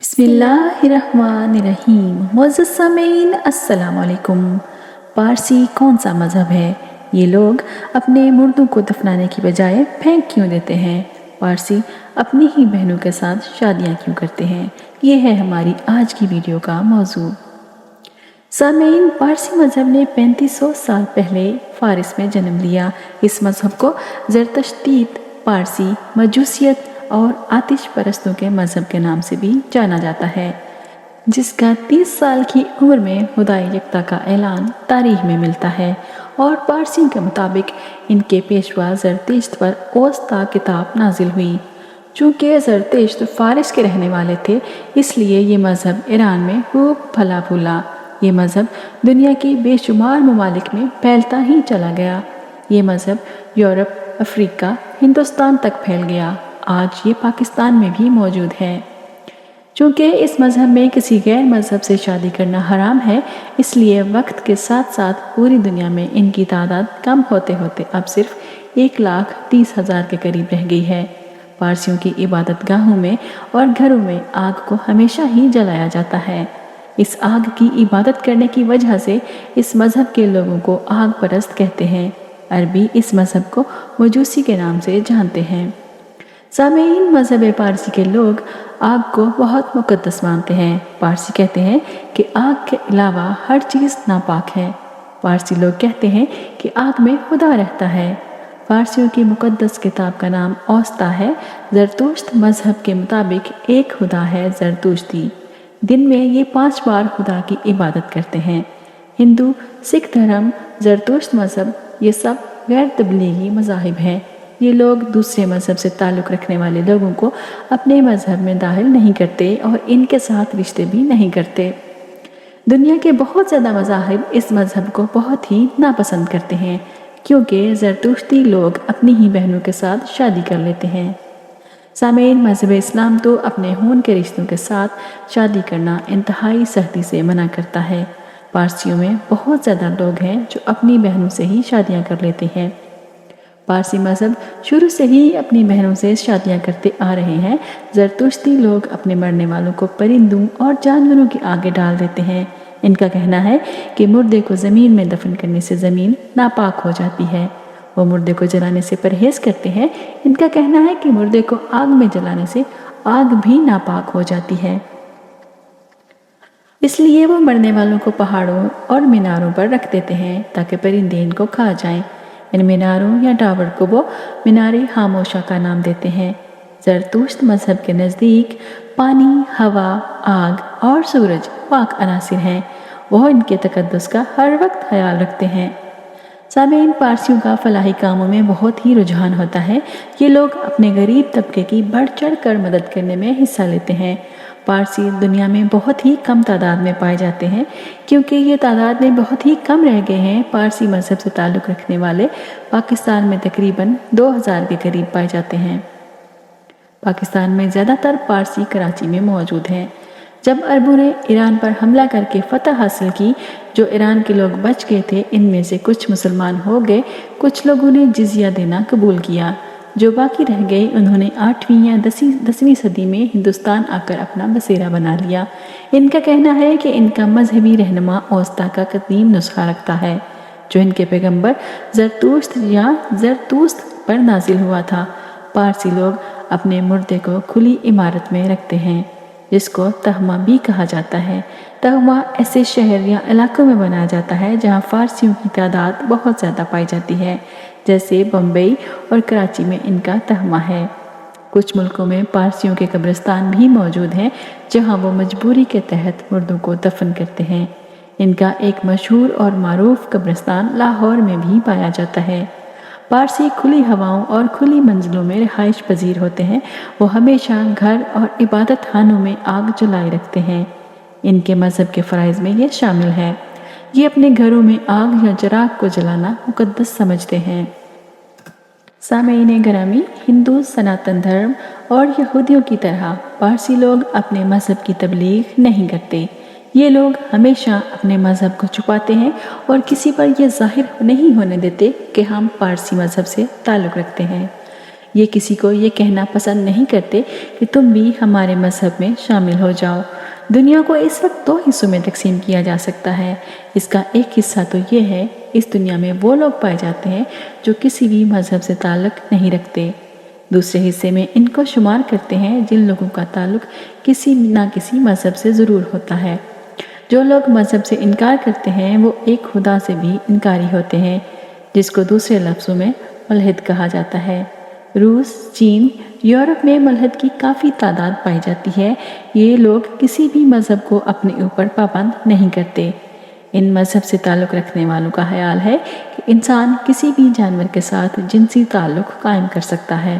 बिस्मिल्लाहिर्रहमानिर्रहीम। मुअज़्ज़ज़ सामीन अस्सलाम वालेकुम। पारसी कौन सा मज़हब है? ये लोग अपने मुर्दों को दफनाने की बजाय फेंक क्यों देते हैं? पारसी अपनी ही बहनों के साथ शादियाँ क्यों करते हैं? ये है हमारी आज की वीडियो का मौजू। सामीन, पारसी मज़हब ने 3500 साल पहले फ़ारिस में जन्म लिया। इस मज़हब को ज़रतश्तीत, पारसी, मजूसियत और आतिश परस्तों के मज़हब के नाम से भी जाना जाता है, जिसका 30 साल की उम्र में खुदाई यकता का ऐलान तारीख में मिलता है। और पारसियों के मुताबिक इनके पेशवा ज़रतेश्त पर ओस्ता किताब नाजिल हुई। चूँकि ज़रतेश्त फ़ारिस के रहने वाले थे, इसलिए ये मज़हब ईरान में खूब फला फूला। ये मज़हब दुनिया की बेशुमार ममालिक में फैलता ही चला गया। ये मज़हब यूरोप, अफ्रीका, हिंदुस्तान तक फैल गया। आज ये पाकिस्तान में भी मौजूद है। चूँकि इस मज़हब में किसी गैर मज़हब से शादी करना हराम है, इसलिए वक्त के साथ साथ पूरी दुनिया में इनकी तादाद कम होते होते अब सिर्फ 1,30,000 के करीब रह गई है। पारसियों की इबादतगाहों में और घरों में आग को हमेशा ही जलाया जाता है। इस आग की इबादत करने की वजह से इस मज़हब के लोगों को आग परस्त कहते हैं। अरबी इस मज़हब को मजूसी के नाम से जानते हैं। सामीन, मज़हब पारसी के लोग आग को बहुत मुक़द्दस मानते हैं। पारसी कहते हैं कि आग के अलावा हर चीज़ नापाक है। पारसी लोग कहते हैं कि आग में खुदा रहता है। पारसियों की मुक़द्दस किताब का नाम औस्ता है। ज़रतुश्त मज़हब के मुताबिक एक खुदा है, ज़रतुश्ती। दिन में ये 5 बार खुदा की इबादत करते हैं। हिंदू, सिख धर्म, ज़रतुश्त मज़हब, ये सब गैर तबलीगी मज़ाहिब हैं। ये लोग दूसरे मज़हब से ताल्लुक़ रखने वाले लोगों को अपने मज़हब में दाखिल नहीं करते और इनके साथ रिश्ते भी नहीं करते। दुनिया के बहुत ज़्यादा मज़ाहिब इस मज़हब को बहुत ही नापसंद करते हैं, क्योंकि ज़रतुश्ती लोग अपनी ही बहनों के साथ शादी कर लेते हैं। सामीन, मज़हब इस्लाम तो अपने खून के रिश्तों के साथ शादी करना इंतहाई सख्ती से मना करता है। पारसियों में बहुत ज़्यादा लोग हैं जो अपनी बहनों से ही शादियाँ कर लेते हैं। पारसी मज़हब शुरू से ही अपनी बहनों से शादियाँ करते आ रहे हैं। ज़रतुश्ती लोग अपने मरने वालों को परिंदों और जानवरों के आगे डाल देते हैं। इनका कहना है कि मुर्दे को ज़मीन में दफन करने से ज़मीन नापाक हो जाती है। वो मुर्दे को जलाने से परहेज़ करते हैं। इनका कहना है कि मुर्दे को आग में जलाने से आग भी नापाक हो जाती है, इसलिए वो मरने वालों को पहाड़ों और मीनारों पर रख देते हैं ताकि परिंदे इनको खा जाएं। इन मीनारों या टावर को वो मीनारे खामोशा का नाम देते हैं। ज़रतुश्त मज़हब के नज़दीक पानी, हवा, आग और सूरज पाक अनासिर हैं। वह इनके तक़द्दुस का हर वक्त ख्याल रखते हैं। सामीन, पारसियों का फलाही कामों में बहुत ही रुझान होता है। ये लोग अपने गरीब तबके की बढ़ चढ़ कर मदद करने में हिस्सा लेते हैं। पारसी दुनिया में बहुत ही कम तादाद में पाए जाते हैं, क्योंकि ये तादाद में बहुत ही कम रह गए हैं। पारसी मज़हब से ताल्लुक़ रखने वाले पाकिस्तान में तकरीबन 2000 के करीब पाए जाते हैं। पाकिस्तान में ज़्यादातर पारसी कराची में मौजूद हैं। जब अरबों ने ईरान पर हमला करके फ़तह हासिल की, जो ईरान के लोग बच गए थे, इनमें से कुछ मुसलमान हो गए, कुछ लोगों ने जिज़िया देना कबूल किया। जो बाकी रह गए, उन्होंने 8वीं या 10वीं सदी में हिंदुस्तान आकर अपना बसेरा बना लिया। इनका कहना है कि इनका मजहबी रहनुमा औस्ता का कदीम नुस्खा रखता है, जो इनके पैगंबर ज़रतुश्त या ज़रतुश्त पर नाजिल हुआ था। पारसी लोग अपने मुर्दे को खुली इमारत में रखते हैं, जिसको तहमा भी कहा जाता है। तहमा ऐसे शहर या इलाकों में बनाया जाता है जहाँ फ़ारसियों की तादाद बहुत ज़्यादा पाई जाती है, जैसे बम्बई और कराची में इनका तहमा है। कुछ मुल्कों में पारसियों के कब्रिस्तान भी मौजूद हैं, जहाँ वो मजबूरी के तहत मुर्दों को दफन करते हैं। इनका एक मशहूर और मारूफ कब्रिस्तान लाहौर में भी पाया जाता है। पारसी खुली हवाओं और खुली मंजिलों में रिहाइश पजीर होते हैं। वो हमेशा घर और इबादत खानों में आग जलाए रखते हैं। इनके मज़हब के फ़राइज़ में ये शामिल है। ये अपने घरों में आग या चिराग को जलाना मुक़द्दस समझते हैं। सामीन गिरामी, हिंदू, सनातन धर्म और यहूदियों की तरह पारसी लोग अपने मज़हब की तबलीग नहीं करते। ये लोग हमेशा अपने मज़हब को छुपाते हैं और किसी पर यह ज़ाहिर नहीं होने देते कि हम पारसी मज़हब से ताल्लुक़ रखते हैं। یہ کسی کو یہ کہنا پسند نہیں کرتے کہ تم بھی ہمارے مذہب میں شامل ہو جاؤ۔ دنیا کو اس وقت 2 حصوں میں تقسیم کیا جا سکتا ہے۔ اس کا ایک حصہ تو یہ ہے، اس دنیا میں وہ لوگ پائے جاتے ہیں جو کسی بھی مذہب سے تعلق نہیں رکھتے۔ دوسرے حصے میں ان کو شمار کرتے ہیں جن لوگوں کا تعلق کسی نہ کسی مذہب سے ضرور ہوتا ہے۔ جو لوگ مذہب سے انکار کرتے ہیں وہ ایک خدا سے بھی انکاری ہوتے ہیں، جس کو دوسرے لفظوں میں ملحد کہا جاتا ہے۔ روس، چین، یورپ میں ملحد کی کافی تعداد پائی جاتی ہے۔ یہ لوگ کسی بھی مذہب کو اپنے اوپر پابند نہیں کرتے۔ ان مذہب سے تعلق رکھنے والوں کا خیال ہے کہ انسان کسی بھی جانور کے ساتھ جنسی تعلق قائم کر سکتا ہے۔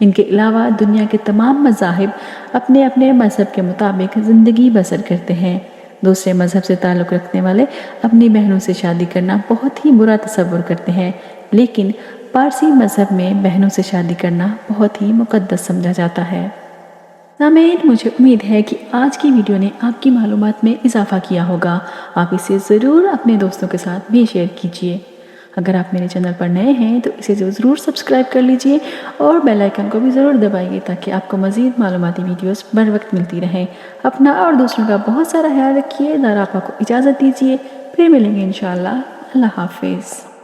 ان کے علاوہ دنیا کے تمام مذاہب اپنے اپنے مذہب کے مطابق زندگی بسر کرتے ہیں۔ دوسرے مذہب سے تعلق رکھنے والے اپنی بہنوں سے شادی کرنا بہت ہی برا تصور کرتے ہیں، لیکن پارسی مذہب میں بہنوں سے شادی کرنا بہت ہی مقدس سمجھا جاتا ہے۔ سامعین، مجھے امید ہے کہ آج کی ویڈیو نے آپ کی معلومات میں اضافہ کیا ہوگا۔ آپ اسے ضرور اپنے دوستوں کے ساتھ بھی شیئر کیجیے۔ اگر آپ میرے چینل پر نئے ہیں تو اسے ضرور سبسکرائب کر لیجئے اور بیل آئیکن کو بھی ضرور دبائیے تاکہ آپ کو مزید معلوماتی ویڈیوز بر وقت ملتی رہیں۔ اپنا اور دوسروں کا بہت سارا خیال رکھیے۔ دارا آپا کو اجازت دیجیے، پھر ملیں گے انشاءاللہ۔ اللہ حافظ۔